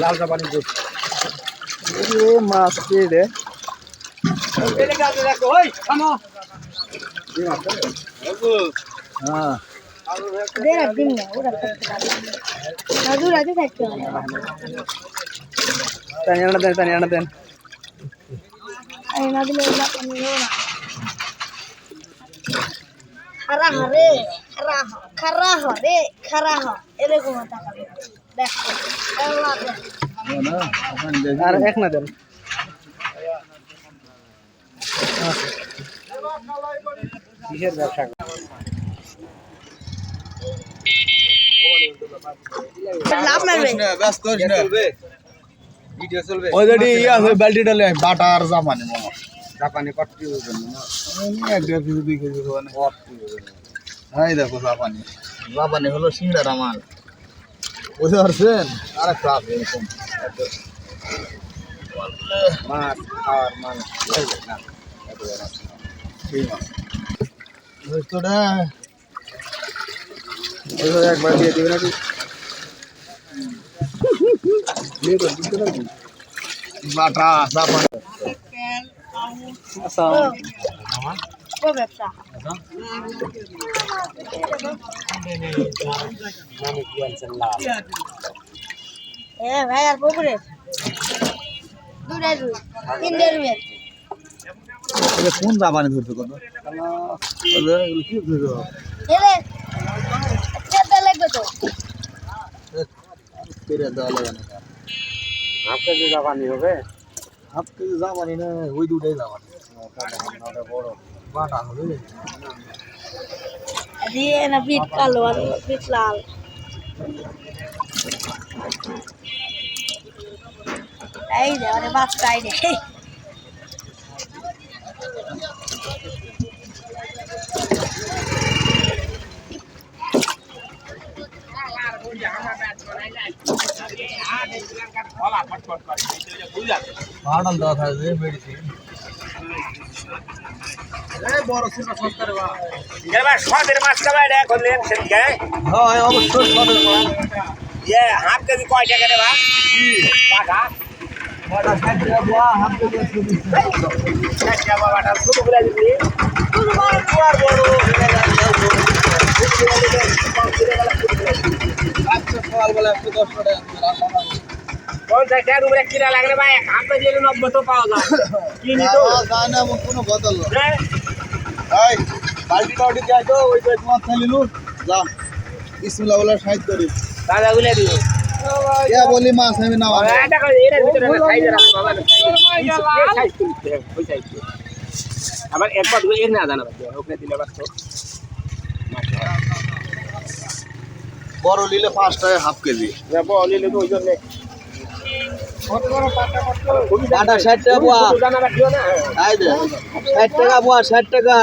লাল জাপানি দুধ মাছ রে হ্যাঁ তানিয়া দেন আর এক না দেন কিসের ব্যবসা বাটার জাপানি মোমো জাপানি কট্টি এক দেড় কেজি 2 কেজি এই দেখো জাপানি জাপানি হলো সিঙ্গারা মাল বুঝতে পারছেন আরেকটা আছে এরকম মাছ আর মাছ একবার দিয়ে দিবেন নাকি বাটা জাপানি ভাই আর পুকুরে কোন জাপানি ধরতে কত কি লাগবে তো হাফ কেজি জাপানি হবে হাফ কেজি জাপানি না ওই দুটাই জাপানি বড় বাটা হবে দিয়ে না পিঠ কালো আর পিঠ লাল এই দে আরে বাচ্চাই দে বাটাল দেওয়া থাকবে মেডিসিন বড় ছোট সস্তা রে বাবা এবার সদের মাছ কাবাই রে করলেন সেদিকে হ্যাঁ অবশ্যই সদের মাছ হাফ কেজি কয় টাকা রে বা বাটা বাটা 60 টাকা বুয়া হাফ কেজি 60 টাকা বাটা ছোট করে দিবি আচ্ছা সকালবেলা 10 টাকা 50 টাকার উপরে কিরা লাগলে ভাই হাফ কেজি 90 তো পাওয়া যায় কিনি তো যায় না কোনো বদল এই বালতি টাউটি যাই তো ওই তো মাছ চালিলু যা বিসমিল্লাহ বলে সাইড করি দাদা গুলে দিও ইয়া বলি মাছ আমি না এটা কই এর ভিতরে খাই রাখ বাবা সাইজ করতে ওই সাইজ আবার একবার দুই এর না জানা ওখানে দিলে বাস তো বড় নিলে 5 টাকা হাফ কেজি যাব নিলে তো ওই জন্য কত বড় পাটা বাটা 60 টাকা বুয়া জানা রাখিও না আই দে 60 টাকা বুয়া 60 টাকা